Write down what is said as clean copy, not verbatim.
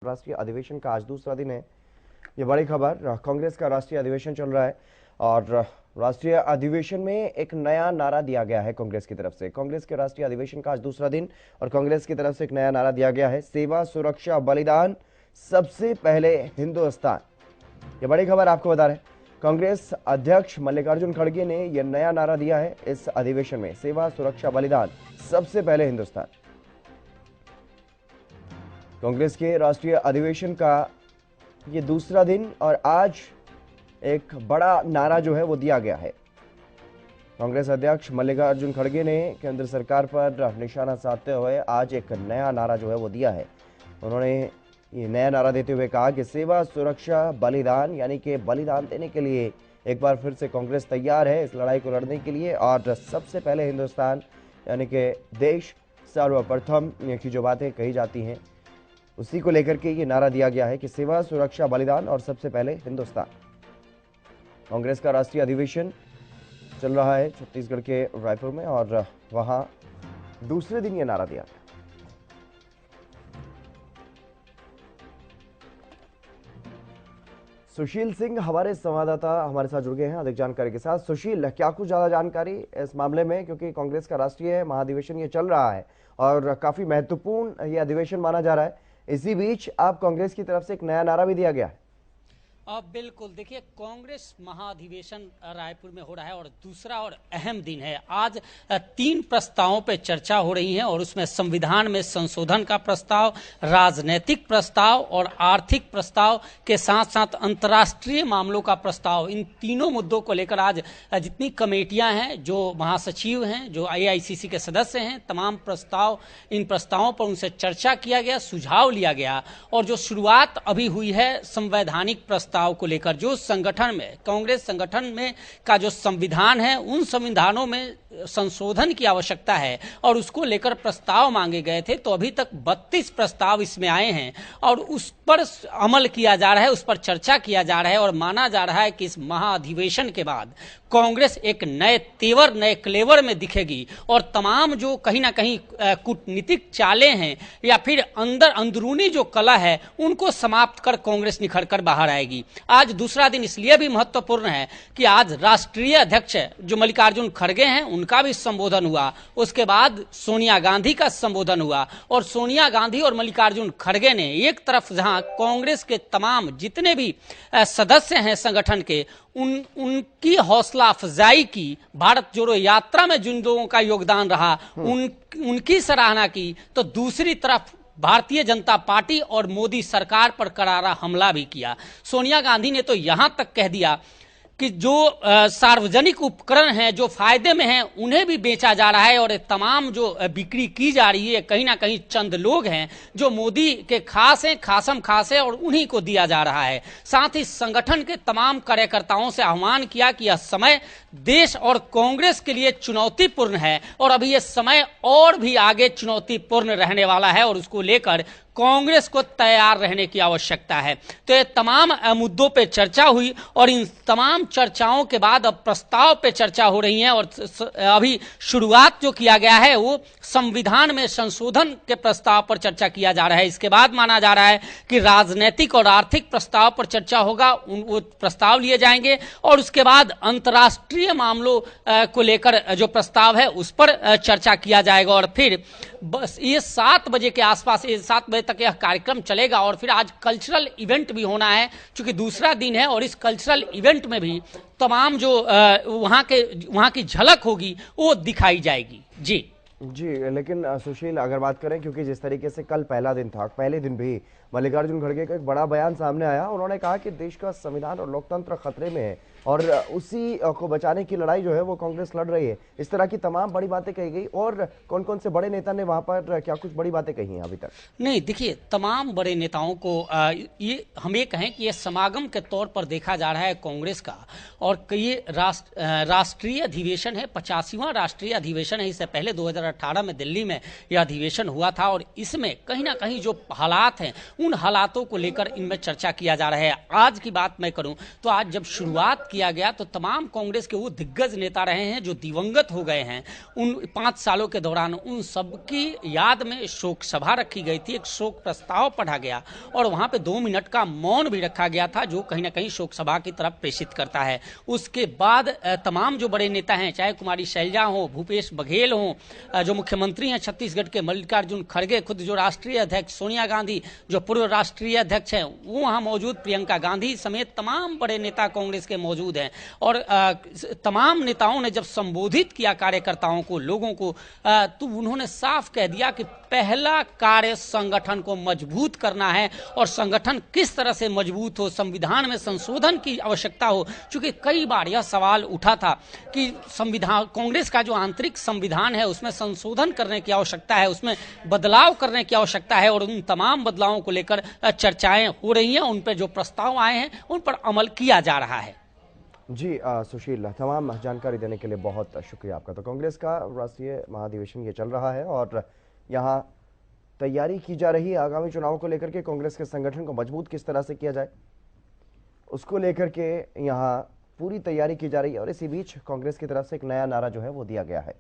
राष्ट्रीय अधिवेशन का आज दूसरा दिन है। ये बड़ी खबर, कांग्रेस का राष्ट्रीय अधिवेशन चल रहा है और राष्ट्रीय अधिवेशन में एक नया नारा दिया गया है कांग्रेस की तरफ से। कांग्रेस के राष्ट्रीय अधिवेशन का आज दूसरा दिन और कांग्रेस की तरफ से एक नया नारा दिया गया है, सेवा सुरक्षा बलिदान सबसे पहले हिंदुस्तान। ये बड़ी खबर आपको बता रहे हैं, कांग्रेस अध्यक्ष मल्लिकार्जुन खड़गे ने यह नया नारा दिया है इस अधिवेशन में, सेवा सुरक्षा बलिदान सबसे पहले हिंदुस्तान। कांग्रेस के राष्ट्रीय अधिवेशन का ये दूसरा दिन और आज एक बड़ा नारा जो है वो दिया गया है। कांग्रेस अध्यक्ष मल्लिकार्जुन खड़गे ने केंद्र सरकार पर निशाना साधते हुए आज एक नया नारा जो है वो दिया है। उन्होंने ये नया नारा देते हुए कहा कि सेवा सुरक्षा बलिदान, यानी कि बलिदान देने के लिए एक बार फिर से कांग्रेस तैयार है इस लड़ाई को लड़ने के लिए। और सबसे पहले हिंदुस्तान, यानी कि देश सर्वप्रथम की जो बातें कही जाती हैं उसी को लेकर के ये नारा दिया गया है कि सेवा सुरक्षा बलिदान और सबसे पहले हिंदुस्तान। कांग्रेस का राष्ट्रीय अधिवेशन चल रहा है छत्तीसगढ़ के रायपुर में और वहां दूसरे दिन ये नारा दिया गया। सुशील सिंह हमारे संवाददाता हमारे साथ जुड़ गए हैं अधिक जानकारी के साथ। सुशील, क्या कुछ ज्यादा जानकारी इस मामले में, क्योंकि कांग्रेस का राष्ट्रीय महाधिवेशन ये चल रहा है और काफी महत्वपूर्ण ये अधिवेशन माना जा रहा है। इसी बीच आप कांग्रेस की तरफ से एक नया नारा भी दिया गया है। बिल्कुल, देखिए कांग्रेस महाधिवेशन रायपुर में हो रहा है और दूसरा और अहम दिन है। आज 3 प्रस्तावों पे चर्चा हो रही है और उसमें संविधान में संशोधन का प्रस्ताव, राजनीतिक प्रस्ताव और आर्थिक प्रस्ताव के साथ साथ अंतर्राष्ट्रीय मामलों का प्रस्ताव। इन तीनों मुद्दों को लेकर आज जितनी कमेटियां हैं, जो महासचिव हैं, जो AICC के सदस्य हैं, तमाम इन प्रस्तावों पर उनसे चर्चा किया गया, सुझाव लिया गया। और जो शुरुआत अभी हुई है संवैधानिक प्रस्ताव को लेकर, जो संगठन में कांग्रेस संगठन में का जो संविधान है उन संविधानों में संशोधन की आवश्यकता है और उसको लेकर प्रस्ताव मांगे गए थे। तो अभी तक 32 प्रस्ताव इसमें आए हैं और उस पर अमल किया जा रहा है, उस पर चर्चा किया जा रहा है और माना जा रहा है कि इस महाधिवेशन के बाद कांग्रेस एक नए तेवर, नए क्लेवर में दिखेगी और तमाम जो कहीं ना कहीं कूटनीतिक चालें हैं या फिर अंदरूनी जो कला है उनको समाप्त कर कांग्रेस निखर कर बाहर आएगी। आज दूसरा दिन इसलिए भी महत्वपूर्ण है कि आज राष्ट्रीय अध्यक्ष जो मल्लिकार्जुन खड़गे हैं उनका भी संबोधन हुआ, उसके बाद सोनिया गांधी का संबोधन हुआ और सोनिया गांधी और मल्लिकार्जुन खड़गे ने एक तरफ जहां कांग्रेस के तमाम जितने भी सदस्य हैं संगठन के उनकी हौसला अफजाई की, भारत जोड़ो यात्रा में जिन लोगों का योगदान रहा उनकी सराहना की, तो दूसरी तरफ भारतीय जनता पार्टी और मोदी सरकार पर करारा हमला भी किया। सोनिया गांधी ने तो यहां तक कह दिया कि जो सार्वजनिक उपकरण हैं, जो फायदे में हैं, उन्हें भी बेचा जा रहा है और तमाम जो बिक्री की जा रही है कहीं ना कहीं चंद लोग हैं जो मोदी के खास हैं, खासम खास है और उन्हीं को दिया जा रहा है। साथ ही संगठन के तमाम कार्यकर्ताओं से आह्वान किया कि यह समय देश और कांग्रेस के लिए चुनौतीपूर्ण है और अभी यह समय और भी आगे चुनौतीपूर्ण रहने वाला है और उसको लेकर कांग्रेस को तैयार रहने की आवश्यकता है। तो ये तमाम मुद्दों पे चर्चा हुई और इन तमाम चर्चाओं के बाद अब प्रस्ताव पे चर्चा हो रही है और अभी शुरुआत जो किया गया है वो संविधान में संशोधन के प्रस्ताव पर चर्चा किया जा रहा है। इसके बाद माना जा रहा है कि राजनीतिक और आर्थिक प्रस्ताव पर चर्चा होगा, वो प्रस्ताव लिए जाएंगे और उसके बाद अंतर्राष्ट्रीय मामलों को लेकर जो प्रस्ताव है उस पर चर्चा किया जाएगा और फिर बस ये 7 बजे के आसपास, 7 बजे तक यह कार्यक्रम चलेगा और फिर आज कल्चरल इवेंट भी होना है क्योंकि दूसरा दिन है और इस कल्चरल इवेंट में भी तमाम जो वहाँ की झलक होगी वो दिखाई जाएगी। जी, लेकिन सुशील, अगर बात करें, क्योंकि जिस तरीके से कल पहला दिन था, पहले दिन भी मल्लिकार्जुन खड़गे का एक बड़ा बयान सामने आया। उन्होंने कहा कि देश का संविधान और लोकतंत्र खतरे में है और उसी को बचाने की लड़ाई जो है वो कांग्रेस लड़ रही है। इस तरह की तमाम बड़ी बातें कही गई। और कौन कौन से बड़े नेता ने वहां पर क्या कुछ बड़ी बातें कही हैं अभी तक? नहीं, देखिए तमाम बड़े नेताओं को ये हम ये कहें कि ये समागम के तौर पर देखा जा रहा है कांग्रेस का और ये राष्ट्रीय अधिवेशन है, 85वां राष्ट्रीय अधिवेशन है। इससे पहले 2018 में दिल्ली में यह अधिवेशन हुआ था और इसमें कहीं ना कहीं जो हालात हैं उन हालातों को लेकर इनमें चर्चा किया जा रहा है। आज की बात मैं करूं तो आज जब शुरुआत किया गया तो तमाम कांग्रेस के वो दिग्गज नेता रहे हैं जो दिवंगत हो गए हैं, उन 5 सालों के दौरान उन सबकी याद में शोक सभा रखी गई थी, एक शोक प्रस्ताव पढ़ा गया और वहां पे 2 मिनट का मौन भी रखा गया था जो कहीं ना कहीं शोक सभा की तरफ प्रेषित करता है। उसके बाद तमाम जो बड़े नेता हैं, चाहे कुमारी शैलजा हो, भूपेश बघेल हो, जो मुख्यमंत्री हैं छत्तीसगढ़ के मल्लिकार्जुन खड़गे, खुद जो राष्ट्रीय अध्यक्ष सोनिया गांधी, जो पूर्व राष्ट्रीय अध्यक्ष हैं वो वहां मौजूद, प्रियंका गांधी समेत तमाम बड़े नेता कांग्रेस के मौजूद हैं और तमाम नेताओं ने जब संबोधित किया कार्यकर्ताओं को, लोगों को, तो उन्होंने साफ कह दिया कि पहला कार्य संगठन को मजबूत करना है और संगठन किस तरह से मजबूत हो, संविधान में संशोधन की आवश्यकता हो। चूंकि कई बार यह सवाल उठा था कि संविधान, कांग्रेस का जो आंतरिक संविधान है उसमें संशोधन करने की आवश्यकता है, उसमें बदलाव करने की आवश्यकता है और उन तमाम बदलावों को लेकर चर्चाएं हो रही हैं, उन पर जो प्रस्ताव आए हैं उन पर अमल किया जा रहा है। जी सुशील, तमाम जानकारी देने के लिए बहुत शुक्रिया आपका। तो कांग्रेस का राष्ट्रीय महाधिवेशन ये चल रहा है और यहाँ तैयारी की जा रही है आगामी चुनाव को लेकर के, कांग्रेस के संगठन को मजबूत किस तरह से किया जाए उसको लेकर के यहाँ पूरी तैयारी की जा रही है और इसी बीच कांग्रेस की तरफ से एक नया नारा जो है वो दिया गया है।